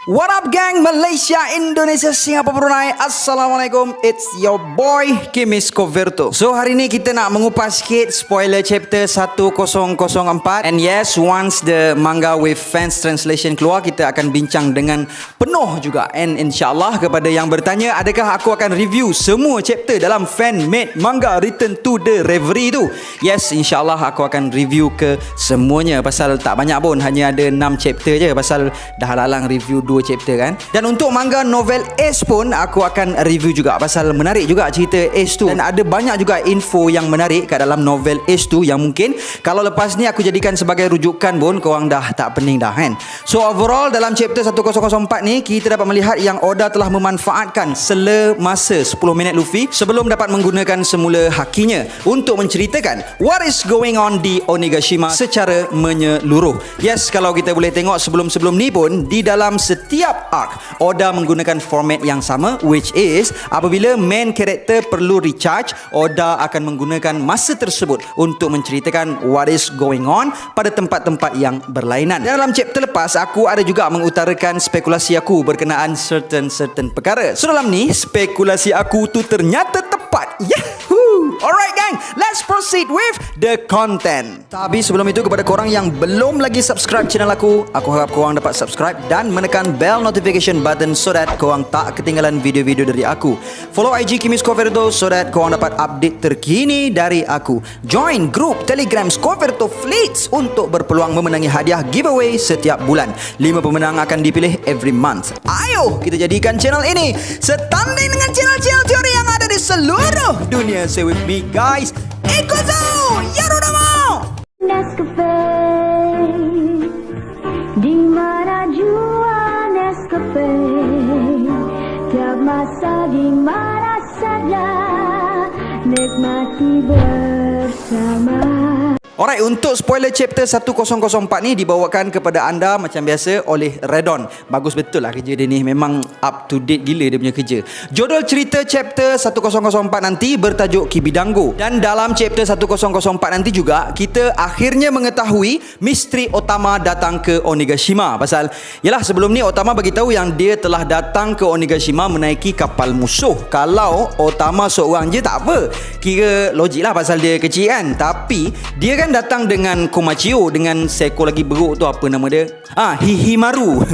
What up gang, Malaysia, Indonesia, Singapura, Brunei. Assalamualaikum, it's your boy Kimis Coverto. So hari ni kita nak mengupas sikit spoiler chapter 1004. And yes, once the manga with fans translation keluar, kita akan bincang dengan penuh juga. And insyaAllah kepada yang bertanya, adakah aku akan review semua chapter dalam fan made manga Return to the Reverie tu? Yes, insyaAllah aku akan review ke semuanya. Pasal tak banyak pun, hanya ada 6 chapter je. Pasal dah lalang review 2 chapter kan. Dan untuk manga novel Ace pun aku akan review juga. Pasal menarik juga cerita Ace tu. Dan ada banyak juga info yang menarik kat dalam novel Ace tu yang mungkin kalau lepas ni aku jadikan sebagai rujukan pun korang dah tak pening dah kan. So overall dalam chapter 1004 ni kita dapat melihat yang Oda telah memanfaatkan sela masa 10 minit Luffy sebelum dapat menggunakan semula hakinya untuk menceritakan what is going on di Onigashima secara menyeluruh. Yes, kalau kita boleh tengok sebelum-sebelum ni pun di dalam setiap arc Oda menggunakan format yang sama, which is apabila main character perlu recharge, Oda akan menggunakan masa tersebut untuk menceritakan what is going on pada tempat-tempat yang berlainan. Dan dalam chapter lepas aku ada juga mengutarakan spekulasi aku berkenaan certain perkara. So dalam ni spekulasi aku tu ternyata tepat. Yahoo! Alright gang, let's proceed with the content. Tapi sebelum itu kepada korang yang belum lagi subscribe channel aku harap korang dapat subscribe dan menekan bell notification button so that korang tak ketinggalan video-video dari aku. Follow IG Kimis Coverto so that korang dapat update terkini dari aku. Join grup Telegram Coverto Fleets untuk berpeluang memenangi hadiah giveaway setiap bulan. 5 pemenang akan dipilih every month. Ayo kita jadikan channel ini setanding dengan channel-channel teori yang ada di seluruh dunia. Say with me guys, Ikuzo Yarudamo Nescafe, di mana jua Nescafe, tiap masa di mana saja nikmati bersama. Alright, untuk spoiler chapter 1004 ni dibawakan kepada anda macam biasa oleh Redon. Bagus betul lah kerja dia ni. Memang up to date gila dia punya kerja. Judul cerita chapter 1004 nanti bertajuk Kibidango. Dan dalam chapter 1004 nanti juga kita akhirnya mengetahui misteri Otama datang ke Onigashima. Pasal yalah sebelum ni Otama bagi tahu yang dia telah datang ke Onigashima menaiki kapal musuh. Kalau Otama seorang je tak apa, kira logik lah pasal dia kecil kan. Tapi dia kan datang dengan Komachio, dengan seekor lagi beruk tu, apa nama dia? Hihimaru.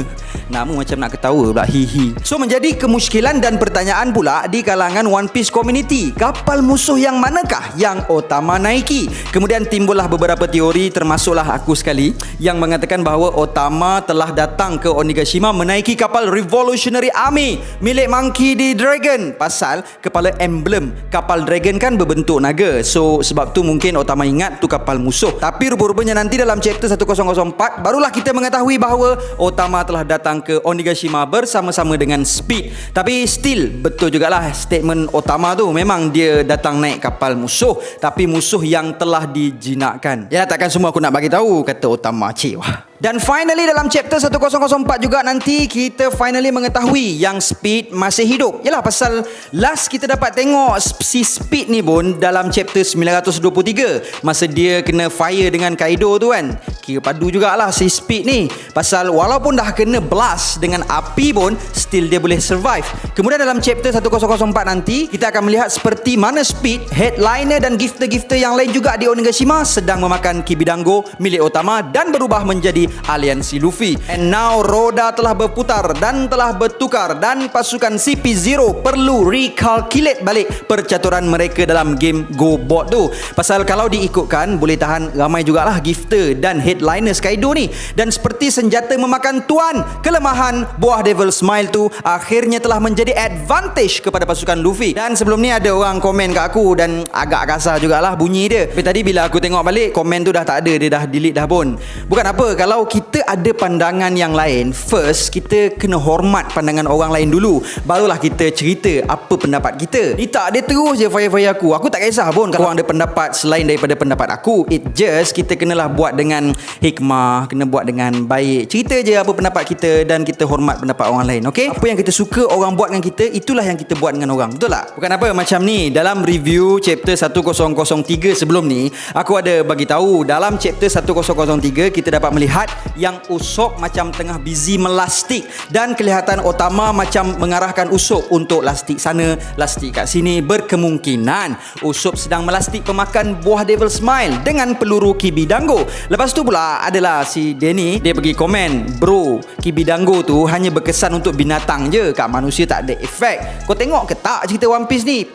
Nama macam nak ketawa pula, hihi. So menjadi kemusykilan dan pertanyaan pula di kalangan One Piece community. Kapal musuh yang manakah yang Otama naiki? Kemudian timbullah beberapa teori, termasuklah aku sekali, yang mengatakan bahawa Otama telah datang ke Onigashima menaiki kapal Revolutionary Army milik Monkey D. Dragon. Pasal kepala emblem kapal dragon kan berbentuk naga. So sebab tu mungkin Otama ingat tu kapal musuh. Tapi rupa-rupanya nanti dalam chapter 1004 barulah kita mengetahui bahawa Otama telah datang ke Onigashima bersama-sama dengan Speed. Tapi still betul jugalah statement Otama tu. Memang dia datang naik kapal musuh, tapi musuh yang telah dijinakkan. Ya takkan semua aku nak bagi tahu, kata Otama. Cik wah. Dan finally dalam chapter 1004 juga nanti kita finally mengetahui yang Speed masih hidup. Yalah pasal last kita dapat tengok si Speed ni pun dalam chapter 923 masa dia kena fire dengan Kaido tu kan. Kira padu jugalah si Speed ni. Pasal walaupun dah kena blast dengan api pun still dia boleh survive. Kemudian dalam chapter 1004 nanti kita akan melihat seperti mana Speed, headliner dan gifter-gifter yang lain juga di Onigashima sedang memakan Kibidango milik Otama dan berubah menjadi aliansi Luffy. And now roda telah berputar dan telah bertukar dan pasukan CP0 perlu recalculate balik percaturan mereka dalam game Go Board tu. Pasal kalau diikutkan boleh tahan ramai jugalah gifter dan headliner Kaido ni. Dan seperti senjata memakan tuan, kelemahan buah Devil Smile tu akhirnya telah menjadi advantage kepada pasukan Luffy. Dan sebelum ni ada orang komen kat aku dan agak kasar jugalah bunyi dia. Tapi tadi bila aku tengok balik komen tu dah tak ada, dia dah delete dah pun. Bukan apa, kalau kita ada pandangan yang lain, first kita kena hormat pandangan orang lain dulu, barulah kita cerita apa pendapat kita. Dia terus je fire-fire aku. Aku tak kisah pun kalau orang ada pendapat selain daripada pendapat aku. It just kita kenalah buat dengan hikmah, kena buat dengan baik. Cerita je apa pendapat kita dan kita hormat pendapat orang lain, okay? Apa yang kita suka orang buat dengan kita, itulah yang kita buat dengan orang, betul tak? Bukan apa macam ni, dalam review chapter 1003 sebelum ni, aku ada bagi tahu dalam chapter 1003 kita dapat melihat melihat yang Usopp macam tengah busy melastik dan kelihatan Otama macam mengarahkan Usopp untuk lastik sana, lastik kat sini. Berkemungkinan Usopp sedang melastik pemakan buah Devil Smile dengan peluru Kibidango. Lepas tu pula adalah si Danny, dia pergi komen, bro, Kibidango tu hanya berkesan untuk binatang je, kat manusia tak ada efek. Kau tengok ke tak cerita One Piece ni?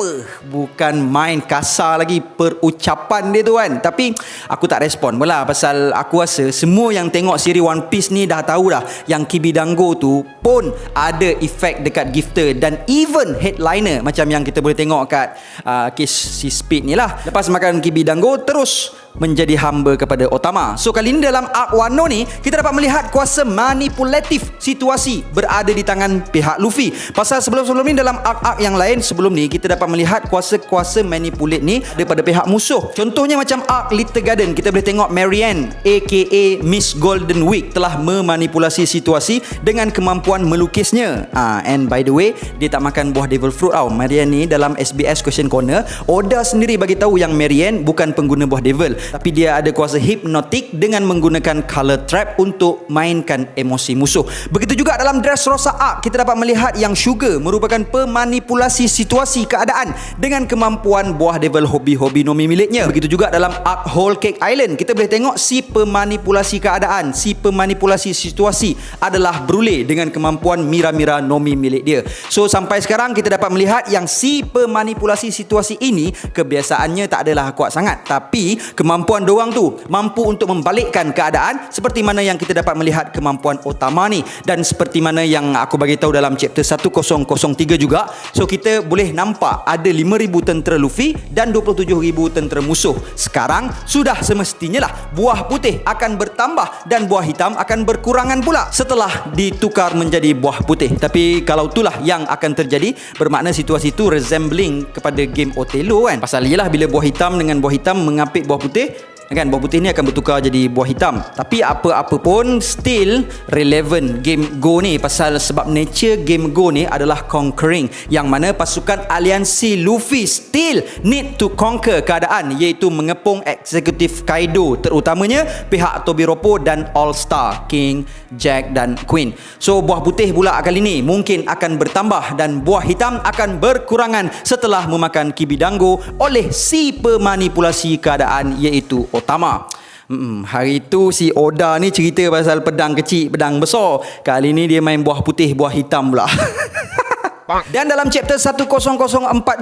Bukan main kasar lagi perucapan dia tu kan. Tapi aku tak respon pula, pasal aku rasa semua yang tengok siri One Piece ni dah tahu dah yang Kibidango tu pun ada efek dekat gifter dan even headliner macam yang kita boleh tengok kat kes si Speed ni lah. Lepas makan Kibidango terus menjadi hamba kepada Otama. So kali ini dalam arc Wano ni kita dapat melihat kuasa manipulatif situasi berada di tangan pihak Luffy. Pasal sebelum-sebelum ni dalam arc-arc yang lain sebelum ni kita dapat melihat kuasa-kuasa manipulate ni daripada pihak musuh. Contohnya macam arc Little Garden, kita boleh tengok Marianne aka Miss Golden Week telah memanipulasi situasi dengan kemampuan melukisnya. And by the way, dia tak makan buah Devil Fruit tau. Marianne ni dalam SBS Question Corner, Oda sendiri bagi tahu yang Marianne bukan pengguna buah Devil, tapi dia ada kuasa hipnotik dengan menggunakan color trap untuk mainkan emosi musuh. Begitu juga dalam Dressrosa arc, kita dapat melihat yang Sugar merupakan pemanipulasi situasi keadaan dengan kemampuan buah Devil hobi-hobi Nomi miliknya. Begitu juga dalam arc Whole Cake Island, kita boleh tengok si pemanipulasi keadaan, si pemanipulasi situasi adalah Brule dengan kemampuan Mira-Mira Nomi milik dia. So sampai sekarang kita dapat melihat yang si pemanipulasi situasi ini kebiasaannya tak adalah kuat sangat, tapi kemampuan diorang tu mampu untuk membalikkan keadaan seperti mana yang kita dapat melihat kemampuan Otama ni, dan seperti mana yang aku bagi tahu dalam chapter 1003 juga. So kita boleh nampak ada 5,000 tentera Luffy dan 27,000 tentera musuh. Sekarang sudah semestinya lah buah putih akan bertambah dan buah hitam akan berkurangan pula setelah ditukar menjadi buah putih. Tapi kalau itulah yang akan terjadi, bermakna situasi itu resembling kepada game Othello kan. Pasal ialah bila buah hitam dengan buah hitam mengapit buah putih kan, buah putih ni akan bertukar jadi buah hitam. Tapi apa-apa pun still relevant game Go ni, pasal sebab nature game Go ni adalah conquering, yang mana pasukan aliansi Luffy still need to conquer keadaan, iaitu mengepung eksekutif Kaido, terutamanya pihak Tobiropo dan All Star King, Jack dan Queen. So buah putih pula kali ni mungkin akan bertambah dan buah hitam akan berkurangan setelah memakan Kibidango oleh si pemanipulasi keadaan, iaitu Otama. Hari tu si Oda ni cerita pasal pedang kecil, pedang besar. Kali ni dia main buah putih, buah hitam pula. Dan dalam chapter 1004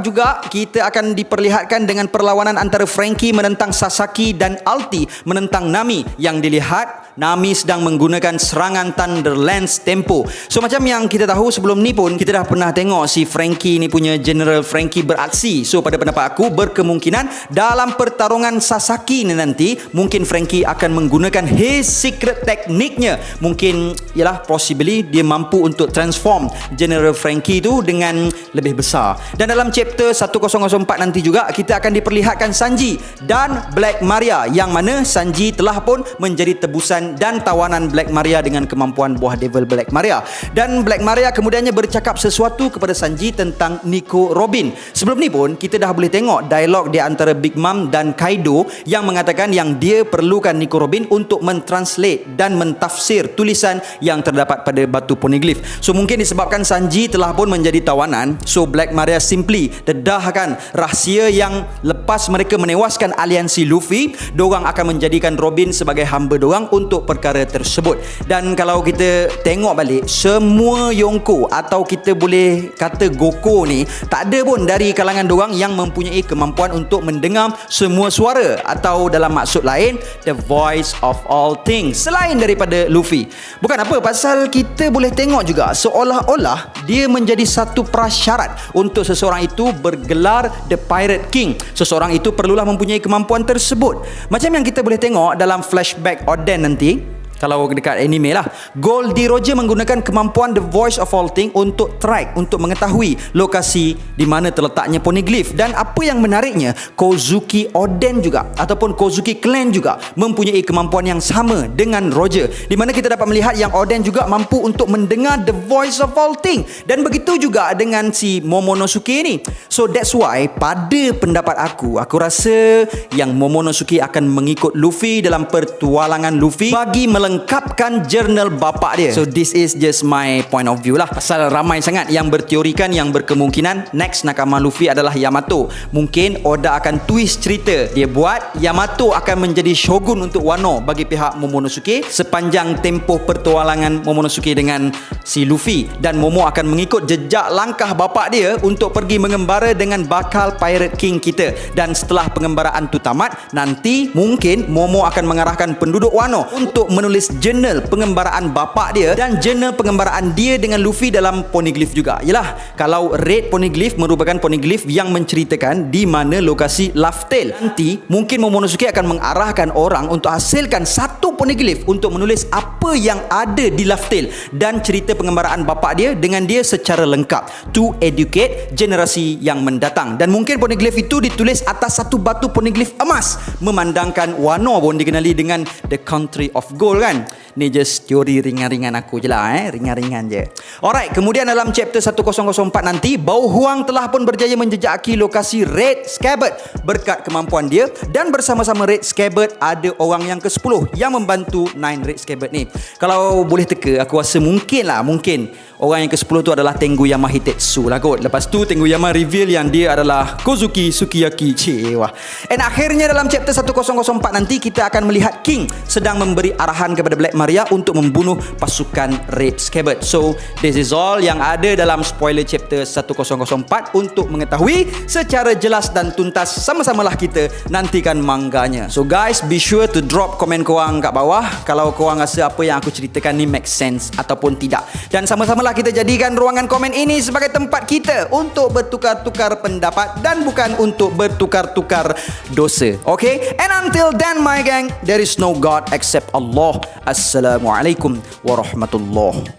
juga kita akan diperlihatkan dengan perlawanan antara Frankie menentang Sasaki dan Alti menentang Nami, yang dilihat Nami sedang menggunakan serangan Thunderlance tempo. So macam yang kita tahu sebelum ni pun kita dah pernah tengok si Frankie ni punya General Frankie beraksi. So pada pendapat aku berkemungkinan dalam pertarungan Sasaki ni nanti mungkin Frankie akan menggunakan his secret tekniknya. Mungkin ialah possibly dia mampu untuk transform General Frankie tu dengan lebih besar. Dan dalam chapter 1004 nanti juga kita akan diperlihatkan Sanji dan Black Maria, yang mana Sanji telah pun menjadi tebusan dan tawanan Black Maria dengan kemampuan buah Devil Black Maria. Dan Black Maria kemudiannya bercakap sesuatu kepada Sanji tentang Nico Robin. Sebelum ni pun kita dah boleh tengok dialog di antara Big Mom dan Kaido yang mengatakan yang dia perlukan Nico Robin untuk mentranslate dan mentafsir tulisan yang terdapat pada batu poneglyph. So mungkin disebabkan Sanji telah pun menjadi tawanan, so Black Maria simply dedahkan rahsia yang lepas mereka menewaskan aliansi Luffy, dorang akan menjadikan Robin sebagai hamba dorang untuk perkara tersebut. Dan kalau kita tengok balik, semua Yonko atau kita boleh kata Goko ni tak ada pun dari kalangan dorang yang mempunyai kemampuan untuk mendengar semua suara, atau dalam maksud lain the voice of all things, selain daripada Luffy. Bukan apa, pasal kita boleh tengok juga seolah-olah dia menjadi satu prasyarat untuk seseorang itu bergelar The Pirate King. Seseorang itu perlulah mempunyai kemampuan tersebut. Macam yang kita boleh tengok dalam flashback Oden nanti, kalau dekat anime lah, Goldie Roger menggunakan kemampuan The Voice of All Things untuk track, untuk mengetahui lokasi di mana terletaknya poneglyph. Dan apa yang menariknya, Kozuki Oden juga ataupun Kozuki Clan juga mempunyai kemampuan yang sama dengan Roger, di mana kita dapat melihat yang Oden juga mampu untuk mendengar The Voice of All Things, dan begitu juga dengan si Momonosuke ni. So that's why pada pendapat aku rasa yang Momonosuke akan mengikut Luffy dalam pertualangan Luffy bagi melengkapi melengkapkan jurnal bapa dia. So this is just my point of view lah. Pasal ramai sangat yang berteorikan yang berkemungkinan next nakama Luffy adalah Yamato. Mungkin Oda akan twist cerita. Dia buat Yamato akan menjadi shogun untuk Wano bagi pihak Momonosuke sepanjang tempoh pertualangan Momonosuke dengan si Luffy, dan Momo akan mengikut jejak langkah bapa dia untuk pergi mengembara dengan bakal Pirate King kita. Dan setelah pengembaraan tu tamat, nanti mungkin Momo akan mengarahkan penduduk Wano untuk menulis jurnal pengembaraan bapa dia dan jurnal pengembaraan dia dengan Luffy dalam poneglyph juga. Yalah, kalau Red Poneglyph merupakan poneglyph yang menceritakan di mana lokasi Laugh Tale. Nanti mungkin Momonosuke akan mengarahkan orang untuk hasilkan satu poneglyph untuk menulis apa yang ada di Laugh Tale dan cerita pengembaraan bapa dia dengan dia secara lengkap to educate generasi yang mendatang. Dan mungkin poneglyph itu ditulis atas satu batu poneglyph emas, memandangkan Wano pun dikenali dengan the country of gold kan. Ni just teori ringan-ringan aku je lah, ringan-ringan je. Alright, kemudian dalam chapter 1004 nanti, Bao Huang telah pun berjaya menjejaki lokasi Red Scabbard berkat kemampuan dia, dan bersama-sama Red Scabbard ada orang yang ke-10 yang membantu 9 Red Scabbard ni. Kalau boleh teka, aku rasa mungkin orang yang ke-10 tu adalah Tengu-Yama Hitetsu lah kot. Lepas tu Tengu-Yama reveal yang dia adalah Kozuki Sukiyaki. Wah. And akhirnya dalam chapter 1004 nanti kita akan melihat King sedang memberi arahan kepada Black Maria untuk membunuh pasukan Red Scabbard. So this is all yang ada dalam spoiler chapter 1004. Untuk mengetahui secara jelas dan tuntas, sama-samalah kita nantikan mangganya. So guys, be sure to drop komen korang kat bawah kalau korang rasa apa yang aku ceritakan ni make sense ataupun tidak. Dan sama-samalah kita jadikan ruangan komen ini sebagai tempat kita untuk bertukar-tukar pendapat dan bukan untuk bertukar-tukar dosa. Okay? And until then my gang, there is no God except Allah. Assalamualaikum warahmatullahi